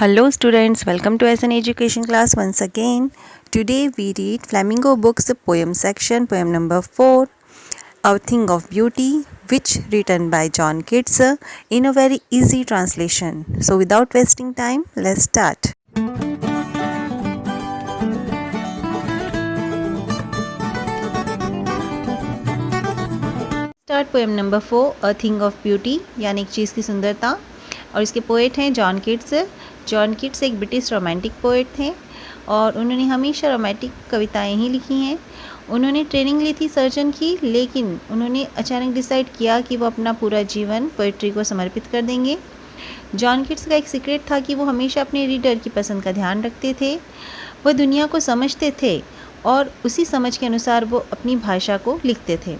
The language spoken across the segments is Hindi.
Hello students, welcome to SN Education class once again. Today we read Flamingo Books poem section, poem number 4, A Thing of Beauty, which written by John Keats in a very easy translation. So without wasting time, let's start. Start poem number 4, A Thing of Beauty, यानी एक चीज़ की सुंदरता। और इसके पोएट हैं जॉन किट्स। जॉन किट्स एक ब्रिटिश रोमांटिक पोएट थे और उन्होंने हमेशा रोमांटिक कविताएं ही लिखी हैं। उन्होंने ट्रेनिंग ली थी सर्जन की, लेकिन उन्होंने अचानक डिसाइड किया कि वो अपना पूरा जीवन पोइट्री को समर्पित कर देंगे। जॉन किट्स का एक सीक्रेट था कि वो हमेशा अपने रीडर की पसंद का ध्यान रखते थे। वह दुनिया को समझते थे और उसी समझ के अनुसार वो अपनी भाषा को लिखते थे।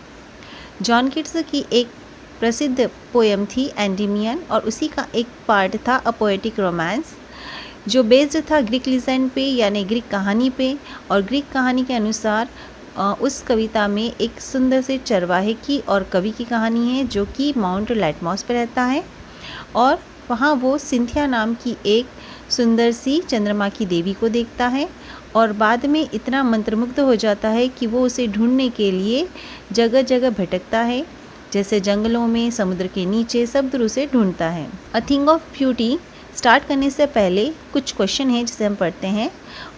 जॉन किट्स की एक प्रसिद्ध पोएम थी एंडीमियन, और उसी का एक पार्ट था अ पोएटिक रोमांस, जो बेस्ड था ग्रीक लीजेंड पे, यानी ग्रीक कहानी पे। और ग्रीक कहानी के अनुसार उस कविता में एक सुंदर से चरवाहे की और कवि की कहानी है, जो कि माउंट लैटमॉस पे रहता है और वहाँ वो सिंथिया नाम की एक सुंदर सी चंद्रमा की देवी को देखता है और बाद में इतना मंत्रमुग्ध हो जाता है कि वो उसे ढूंढने के लिए जगह जगह भटकता है, जैसे जंगलों में, समुद्र के नीचे, सब दूर उसे ढूंढता है। अ थिंग ऑफ ब्यूटी स्टार्ट करने से पहले कुछ क्वेश्चन हैं जिसे हम पढ़ते हैं।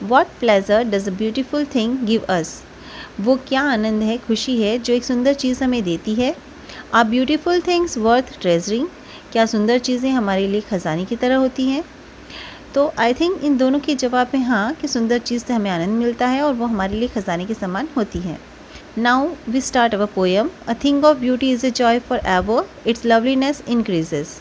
What pleasure does a beautiful thing give us? वो क्या आनंद है, खुशी है जो एक सुंदर चीज़ हमें देती है। Are beautiful things worth treasuring? क्या सुंदर चीज़ें हमारे लिए खजाने की तरह होती हैं? तो आई थिंक इन दोनों के जवाब में हाँ, कि सुंदर चीज़ से हमें आनंद मिलता है और वो हमारे लिए खजाने के समान होती है। Now we start our poem. A thing of beauty is a joy for ever, its loveliness increases.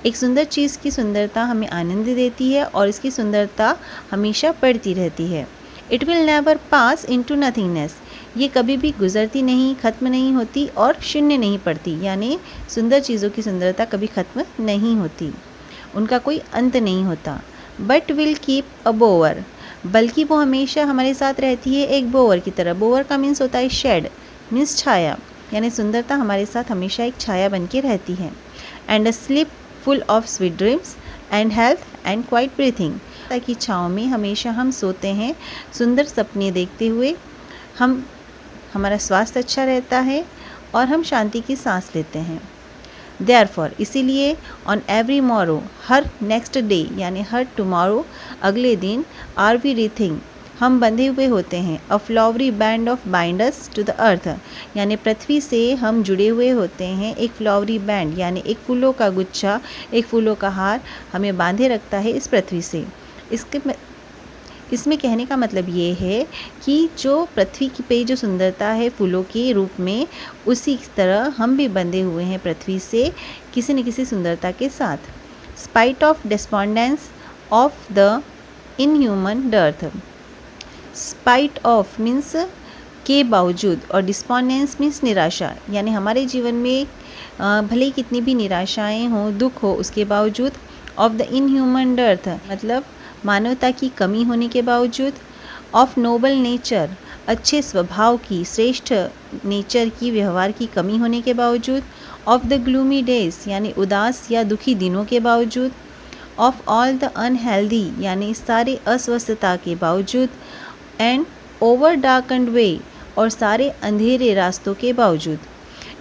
एक सुंदर चीज़ की सुंदरता हमें आनंद देती है और इसकी सुंदरता हमेशा बढ़ती रहती है। It will never pass into nothingness. ये कभी भी गुजरती नहीं, ख़त्म नहीं होती और शून्य नहीं पड़ती, यानी सुंदर चीज़ों की सुंदरता कभी ख़त्म नहीं होती, उनका कोई अंत नहीं होता। बट विल कीप अ बोवर, बल्कि वो हमेशा हमारे साथ रहती है एक बोवर की तरह। बोवर का मीन्स होता है शेड, मीन्स छाया, यानी सुंदरता हमारे साथ हमेशा एक छाया बन के रहती है। And a slip full of sweet dreams and health and quite breathing, ताकि छाँव में हमेशा हम सोते हैं सुंदर सपने देखते हुए। हमारा स्वास्थ्य अच्छा रहता है और हम शांति की सांस लेते हैं। देयरफॉर, इसीलिए, on every Morrow, her next day यानी हर टुमारो, अगले दिन, आर वी रीथिंग, हम बंधे हुए होते हैं। A flowery band of binders to the earth, यानी पृथ्वी से हम जुड़े हुए होते हैं। एक फ्लावरी बैंड यानी एक फूलों का गुच्छा, एक फूलों का हार हमें बांधे रखता है इस पृथ्वी से। इसमें कहने का मतलब ये है कि जो पृथ्वी की पे जो सुंदरता है फूलों के रूप में, उसी तरह हम भी बंधे हुए हैं पृथ्वी से किसी न किसी सुंदरता के साथ। Spite of despondence of the inhuman dearth, spite of means के बावजूद और डिस्पोंडेंस मीन्स निराशा, यानी हमारे जीवन में भले ही कितनी भी निराशाएं हों, दुख हो, उसके बावजूद। ऑफ द इनह्यूमन डर्थ मतलब मानवता की कमी होने के बावजूद। ऑफ नोबल नेचर, अच्छे स्वभाव की, श्रेष्ठ नेचर की, व्यवहार की कमी होने के बावजूद। ऑफ द ग्लूमी डेज यानी उदास या दुखी दिनों के बावजूद। ऑफ ऑल द अनहेल्दी यानी सारे अस्वस्थता के बावजूद। एंड ओवर डार्कन्ड वे, और सारे अंधेरे रास्तों के बावजूद।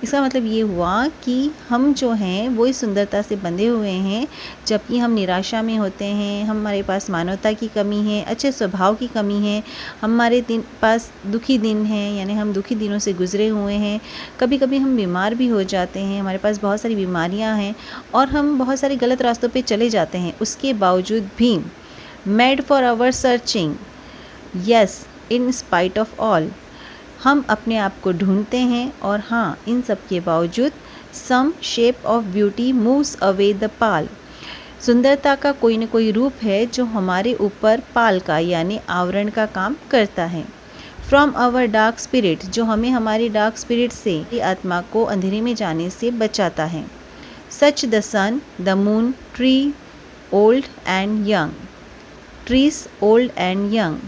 इसका मतलब ये हुआ कि हम जो हैं वो इस सुंदरता से बंधे हुए हैं, जबकि हम निराशा में होते हैं, हमारे पास मानवता की कमी है, अच्छे स्वभाव की कमी है, हमारे पास दुखी दिन हैं, यानी हम दुखी दिनों से गुजरे हुए हैं। कभी कभी हम बीमार भी हो जाते हैं, हमारे पास बहुत सारी बीमारियां हैं और हम बहुत सारे गलत रास्तों पे चले जाते हैं। उसके बावजूद भी made for our searching, yes, in spite of all, हम अपने आप को ढूंढते हैं। और हाँ, इन सब के बावजूद some shape of beauty moves away the pall, सुंदरता का कोई न कोई रूप है जो हमारे ऊपर पाल का यानी आवरण का काम करता है। फ्रॉम आवर डार्क स्पिरिट, जो हमें हमारी डार्क स्पिरिट से, आत्मा को अंधेरे में जाने से बचाता है। Such the sun, the moon, tree old and young, trees old and young.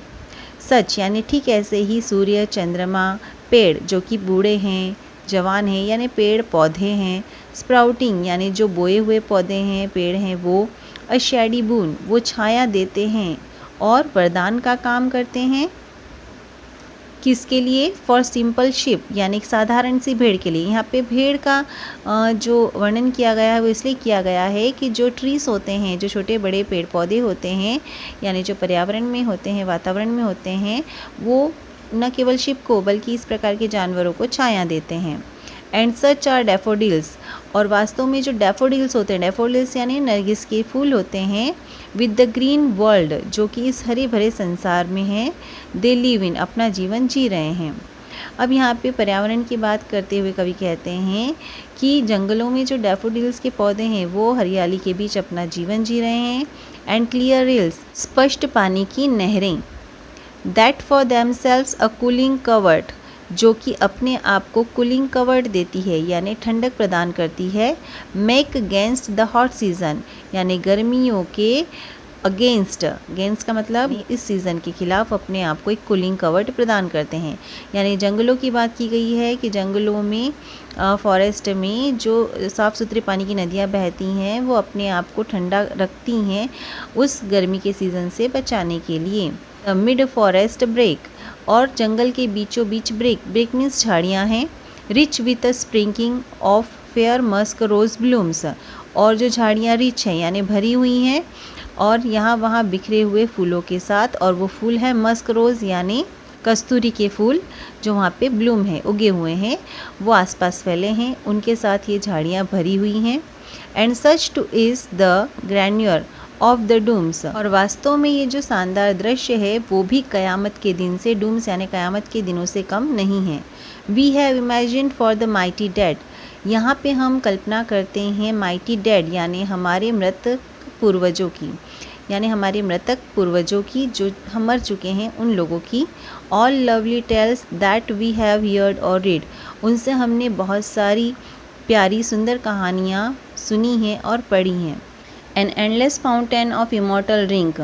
Such यानी ठीक ऐसे ही सूर्य, चंद्रमा, पेड़ जो कि बूढ़े हैं, जवान हैं, यानी पेड़ पौधे हैं। स्प्राउटिंग यानी जो बोए हुए पौधे हैं, पेड़ हैं वो। अ शैडी बून, वो छाया देते हैं और वरदान का काम करते हैं। किसके लिए? फॉर सिंपल शिप, यानी एक साधारण सी भेड़ के लिए। यहाँ पे भेड़ का जो वर्णन किया गया है वो इसलिए किया गया है कि जो ट्रीज होते हैं, जो छोटे बड़े पेड़ पौधे होते हैं, यानी जो पर्यावरण में होते हैं, वातावरण में होते हैं, वो न केवल शिप को बल्कि इस प्रकार के जानवरों को छाया देते हैं। एंड सच आर डैफोडिल्स, और वास्तव में जो डैफोडिल्स होते हैं, डैफोडिल्स यानी नरगिस के फूल होते हैं, विद द ग्रीन वर्ल्ड, जो कि इस हरे भरे संसार में है, दे लिव इन, अपना जीवन जी रहे हैं। अब यहाँ पे पर्यावरण की बात करते हुए कवि कहते हैं कि जंगलों में जो डैफोडिल्स के पौधे हैं वो हरियाली के बीच अपना जीवन जी रहे हैं। एंड क्लियर रिल्स, स्पष्ट पानी की नहरें, that for themselves a cooling covert, जो कि अपने आप को कूलिंग कवर्ट देती है यानी ठंडक प्रदान करती है। Make against the hot season, यानी गर्मियों के अगेंस्ट, अगेंस्ट का मतलब इस सीज़न के खिलाफ अपने आप को एक कूलिंग कवर्ट प्रदान करते हैं। यानी जंगलों की बात की गई है कि जंगलों में फॉरेस्ट में जो साफ़ सुथरे पानी की नदियाँ बहती हैं वो अपने आप को ठंडा रखती हैं उस गर्मी के सीज़न से बचाने के लिए। मिड फॉरेस्ट ब्रेक, और जंगल के बीचों बीच ब्रेक, ब्रेक मीन्स झाड़ियाँ हैं। Rich with a sprinkling of fair musk rose blooms, और जो झाड़ियाँ रिच हैं यानी भरी हुई हैं और यहाँ वहाँ बिखरे हुए फूलों के साथ, और वो फूल है मस्क रोज़ यानी कस्तूरी के फूल जो वहाँ पे ब्लूम है, उगे हुए हैं, वो आसपास फैले हैं, उनके साथ ये झाड़ियाँ भरी हुई हैं। And such too is the grandeur of the dooms, और वास्तव में ये जो शानदार दृश्य है वो भी कयामत के दिन से, डूम्स यानी कयामत के दिनों से कम नहीं है। We have imagined for the mighty dead, यहाँ पे हम कल्पना करते हैं माइटी डेड यानी हमारे मृत पूर्वजों की, यानी हमारे मृतक पूर्वजों की जो हम मर चुके हैं उन लोगों की। All lovely tales that we have heard और रीड, उनसे हमने बहुत सारी प्यारी सुंदर कहानियाँ सुनी हैं और पढ़ी हैं। An endless fountain of immortal drink,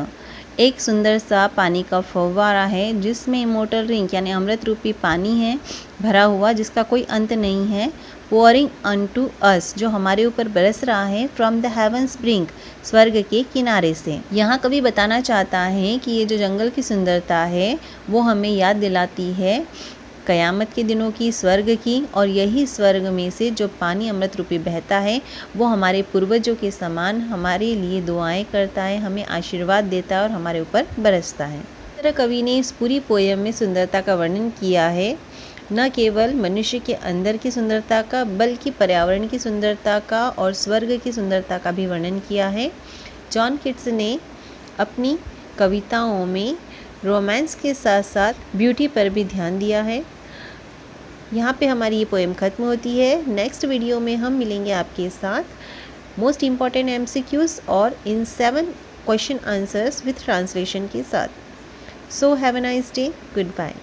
एक सुंदर सा पानी का फव्वारा है जिसमें इमोर्टल ड्रिंक यानी अमृत रूपी पानी है भरा हुआ जिसका कोई अंत नहीं है। पोरिंग अनटू अस, जो हमारे ऊपर बरस रहा है, फ्रॉम द हेवंस ब्रिंक, स्वर्ग के किनारे से। यहाँ कवि बताना चाहता है कि ये जो जंगल की सुंदरता है वो हमें याद दिलाती है कयामत के दिनों की, स्वर्ग की, और यही स्वर्ग में से जो पानी अमृत रूपी बहता है वो हमारे पूर्वजों के समान हमारे लिए दुआएं करता है, हमें आशीर्वाद देता है और हमारे ऊपर बरसता है। इस तरह कवि ने इस पूरी पोयम में सुंदरता का वर्णन किया है, न केवल मनुष्य के अंदर की सुंदरता का बल्कि पर्यावरण की सुंदरता का और स्वर्ग की सुंदरता का भी वर्णन किया है। जॉन किट्स ने अपनी कविताओं में रोमांस के साथ साथ ब्यूटी पर भी ध्यान दिया है। यहाँ पे हमारी ये पोएम ख़त्म होती है। नेक्स्ट वीडियो में हम मिलेंगे आपके साथ मोस्ट इम्पॉर्टेंट MCQs और इन 7 क्वेश्चन आंसर्स विथ ट्रांसलेशन के साथ। So have a nice day, good bye.